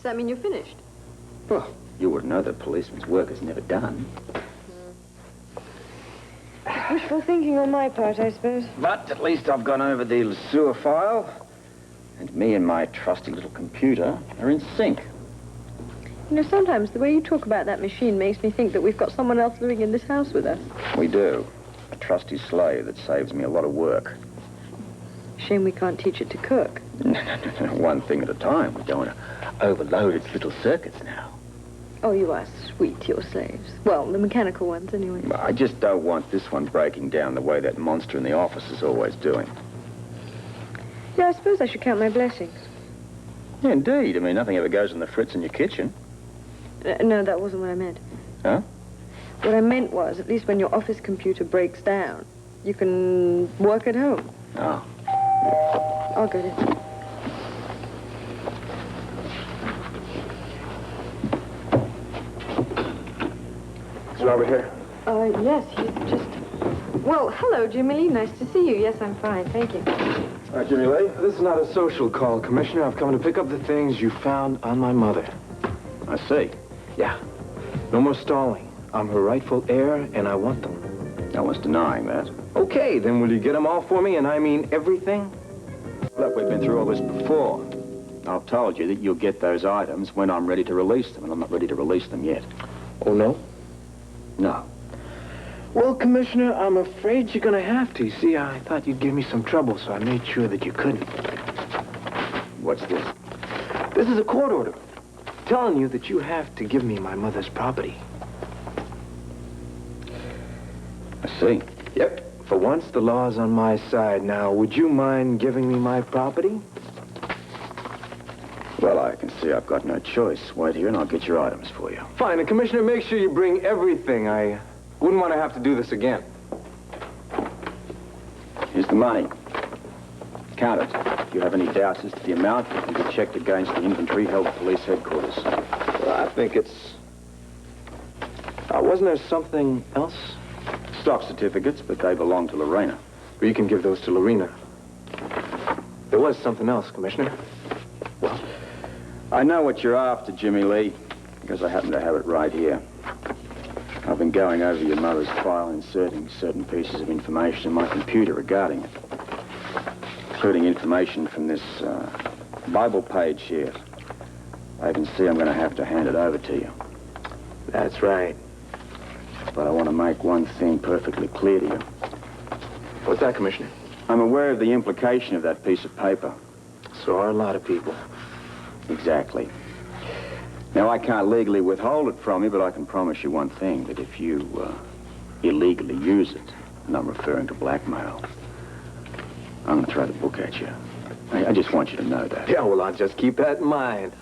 that mean you're finished? Well, you would know that policeman's work is never done. Wishful thinking on my part, I suppose. But at least I've gone over the Lesueur file, and me and my trusty little computer are in sync. You know, sometimes the way you talk about that machine makes me think that we've got someone else living in this house with us. We do. A trusty slave that saves me a lot of work. Shame we can't teach it to cook. No. One thing at a time. We don't want to overload its little circuits now. Oh, you are sweet, your slaves. Well, the mechanical ones, anyway. I just don't want this one breaking down the way that monster in the office is always doing. Yeah, I suppose I should count my blessings. Yeah, indeed. I mean, nothing ever goes on the fritz in your kitchen. No, that wasn't what I meant. Huh? What I meant was, at least when your office computer breaks down, you can work at home. Oh. I'll get it. Is Robert here? Yes, he's just... Well, hello, Jimmy Lee. Nice to see you. Yes, I'm fine. Thank you. All right, Jimmy Lee, this is not a social call, Commissioner. I've come to pick up the things you found on my mother. I see. Yeah. No more stalling. I'm her rightful heir, and I want them. No one's denying that. Okay, then will you get them all for me, and I mean everything? Look, we've been through all this before. I've told you that you'll get those items when I'm ready to release them, and I'm not ready to release them yet. Oh, no? No. Well, Commissioner, I'm afraid you're going to have to. See, I thought you'd give me some trouble, so I made sure that you couldn't. What's this? This is a court order telling you that you have to give me my mother's property. I see. Yep. For once, the law's on my side. Now, would you mind giving me my property? Well, I can see I've got no choice. Wait here and I'll get your items for you. Fine, and Commissioner, make sure you bring everything. I wouldn't want to have to do this again. Here's the money. Count it. If you have any doubts as to the amount, it can be checked against the inventory held at police headquarters. Well, I think it's... wasn't there something else? Stock certificates, but they belong to Lorena. Well, you can give those to Lorena. There was something else, Commissioner. Well, I know what you're after, Jimmy Lee, because I happen to have it right here. I've been going over your mother's file, inserting certain pieces of information in my computer regarding it, including information from this Bible page here. I can see I'm going to have to hand it over to you. that's right. But I want to make one thing perfectly clear to you. What's that, Commissioner? I'm aware of the implication of that piece of paper. So are a lot of people. Exactly. Now, I can't legally withhold it from you, but I can promise you one thing, that if you illegally use it, and I'm referring to blackmail, I'm going to throw the book at you. I just want you to know that. Yeah, well, I'll just keep that in mind.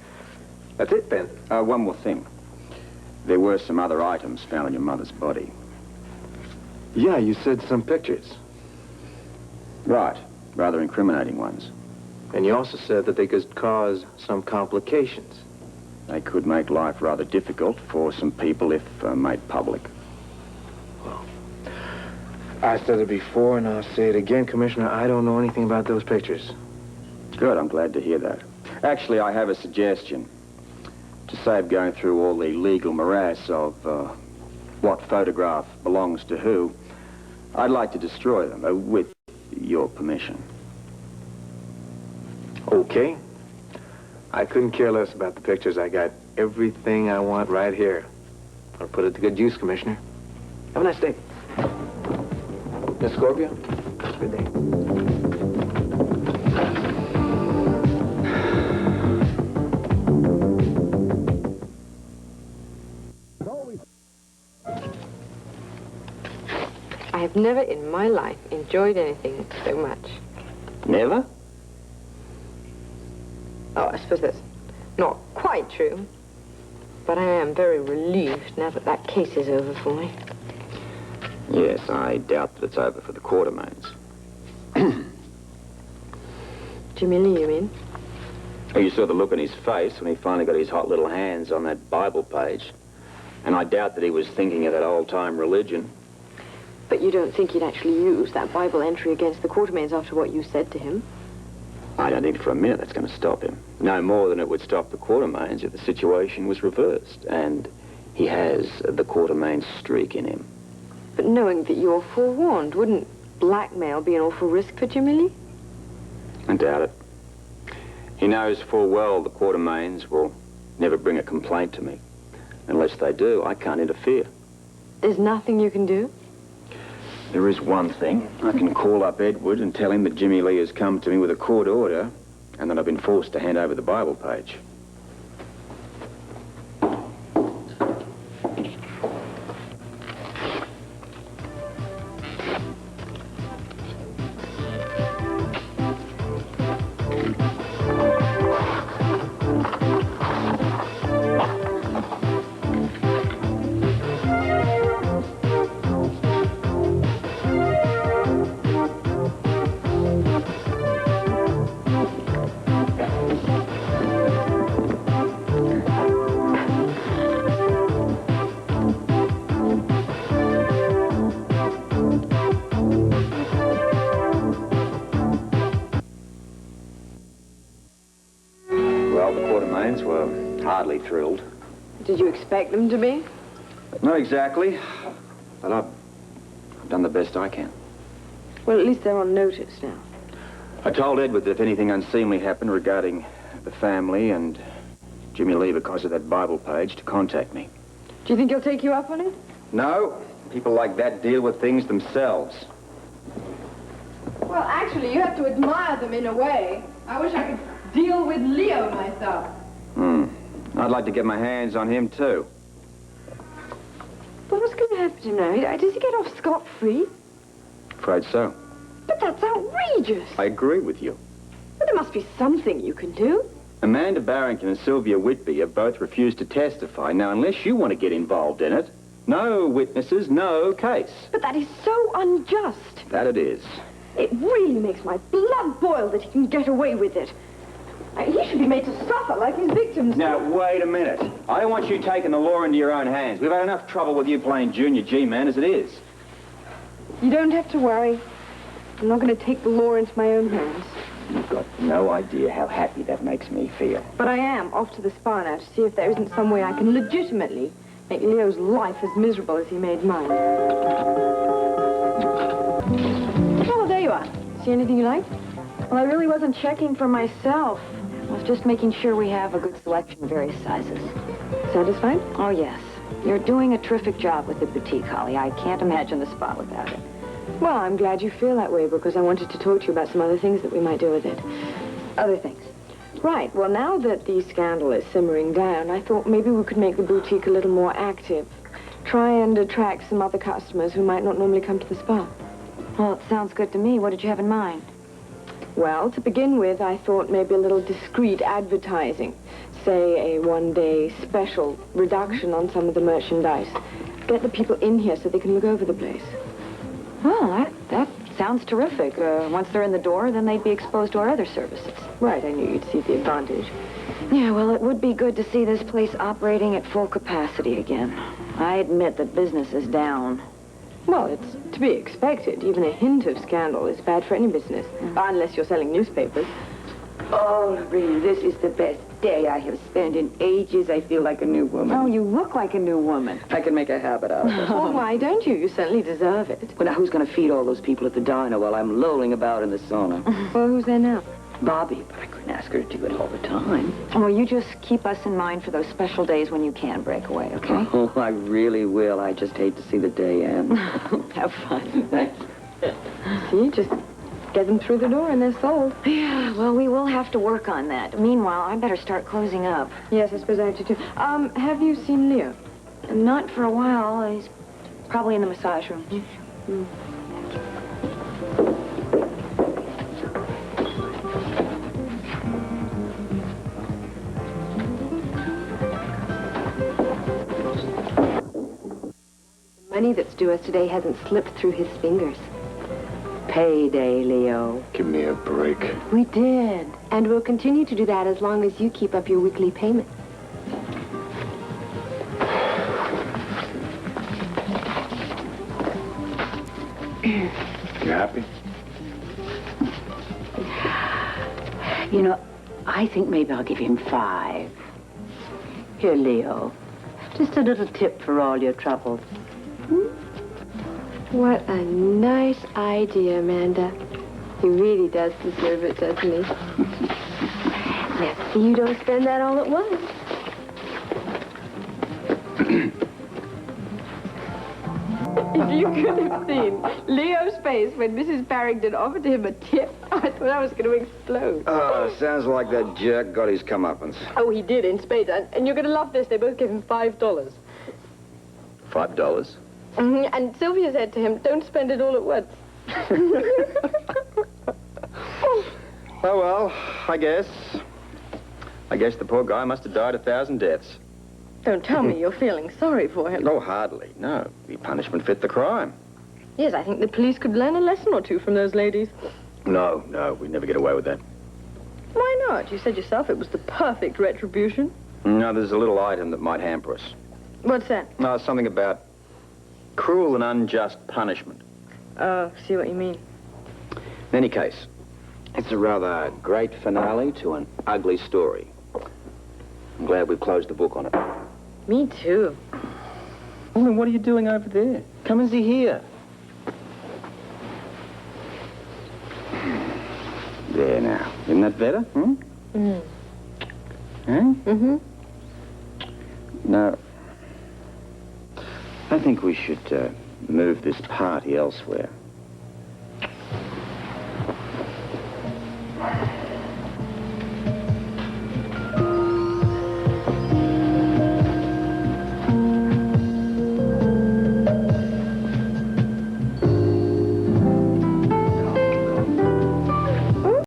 That's it, then. One more thing. There were some other items found on your mother's body. Yeah, you said some pictures. Right. Rather incriminating ones. And you also said that they could cause some complications. They could make life rather difficult for some people if made public. Well, I said it before, and I'll say it again, Commissioner. I don't know anything about those pictures. Good, I'm glad to hear that. Actually, I have a suggestion. To save going through all the legal morass of what photograph belongs to who, I'd like to destroy them, with your permission. Okay. I couldn't care less about the pictures. I got everything I want right here. I'll put it to good use, Commissioner. Have a nice day. Miss Scorpio, good day. I have never in my life enjoyed anything so much. Never? Oh, I suppose that's not quite true. But I am very relieved now that that case is over for me. Yes, I doubt that it's over for the Quartermains. Jimmy Lee, you mean? Oh, you saw the look on his face when he finally got his hot little hands on that Bible page. And I doubt that he was thinking of that old-time religion. But you don't think he'd actually use that Bible entry against the Quartermains after what you said to him? I don't think for a minute that's going to stop him. No more than it would stop the Quartermains if the situation was reversed. And he has the Quartermain streak in him. But knowing that you're forewarned, wouldn't blackmail be an awful risk for Jimmy Lee? I doubt it. He knows full well the Quartermains will never bring a complaint to me. Unless they do, I can't interfere. There's nothing you can do? There is one thing. I can call up Edward and tell him that Jimmy Lee has come to me with a court order and that I've been forced to hand over the Bible page. Well, the Quartermains were hardly thrilled. Did you expect them to be? Not exactly, but I've done the best I can. Well, at least they're on notice now. I told Edward that if anything unseemly happened regarding the family and Jimmy Lee because of that Bible page, to contact me. Do you think he'll take you up on it? No, people like that deal with things themselves. Well, actually, you have to admire them in a way. I wish I could deal with Leo myself. I'd like to get my hands on him, too. But what's going to happen to him now? Does he get off scot-free? Afraid so. But that's outrageous. I agree with you. But there must be something you can do. Amanda Barrington and Sylvia Whitby have both refused to testify. Now, unless you want to get involved in it, no witnesses, no case. But that is so unjust. That it is. It really makes my blood boil that he can get away with it. He should be made to suffer like his victims. Now, wait a minute. I don't want you taking the law into your own hands. We've had enough trouble with you playing junior G-man as it is. You don't have to worry. I'm not going to take the law into my own hands. You've got no idea how happy that makes me feel. But I am off to the spa now to see if there isn't some way I can legitimately make Leo's life as miserable as he made mine. Oh, there you are. See anything you like? Well, I really wasn't checking for myself. I was just making sure we have a good selection of various sizes. Satisfied? Oh, yes. You're doing a terrific job with the boutique, Holly. I can't imagine the spa without it. Well, I'm glad you feel that way because I wanted to talk to you about some other things that we might do with it. Other things. Right. Well, now that the scandal is simmering down, I thought maybe we could make the boutique a little more active. Try and attract some other customers who might not normally come to the spa. Well, it sounds good to me. What did you have in mind? Well, to begin with, I thought maybe a little discreet advertising. Say a one-day special reduction on some of the merchandise. Get the people in here so they can look over the place. Well, that sounds terrific. Once they're in the door, then they'd be exposed to our other services. Right, I knew you'd see the advantage. Yeah, well, it would be good to see this place operating at full capacity again. I admit that business is down. Well, it's to be expected. Even a hint of scandal is bad for any business. Unless you're selling newspapers. Oh, Lorraine, this is the best day I have spent in ages. I feel like a new woman. Oh, you look like a new woman. I can make a habit out of it. Oh, why don't you? You certainly deserve it. Well, now, who's going to feed all those people at the diner while I'm lolling about in the sauna? Well, who's there now? Bobby, but I couldn't ask her to do it all the time. Oh, you just keep us in mind for those special days when you can break away, okay? Oh, I really will. I just hate to see the day end. Have fun. Thanks. See, just get them through the door and they're sold. Yeah, well, we will have to work on that. Meanwhile, I better start closing up. Yes, I suppose I have to too. Have you seen Leo? Not for a while. He's probably in the massage room. The money that's due us today hasn't slipped through his fingers. Payday, Leo. Give me a break. We did. And we'll continue to do that as long as you keep up your weekly payment. You happy? I think maybe I'll give him 5. Here, Leo. Just a little tip for all your troubles. What a nice idea, Amanda. He really does deserve it, doesn't he? Let's see you don't spend that all at once. If you could have seen Leo's face when Mrs. Barrington offered him a tip, I thought I was going to explode. Oh, sounds like that jerk got his comeuppance. Oh, he did, in spades. And you're going to love this. They both gave him $5. $5? And Sylvia said to him, don't spend it all at once. Oh, well, I guess the poor guy must have died 1,000 deaths. Don't tell me you're feeling sorry for him. No, hardly. No, the punishment fit the crime. Yes, I think the police could learn a lesson or two from those ladies. No, we'd never get away with that. Why not? You said yourself it was the perfect retribution. No, there's a little item that might hamper us. What's that? No, something about cruel and unjust punishment. Oh, see what you mean. In any case, it's a rather great finale to an ugly story. I'm glad we've closed the book on it. Me too. Well, then what are you doing over there? Come and see here. There now. Isn't that better? Hmm? Huh? No. I think we should move this party elsewhere.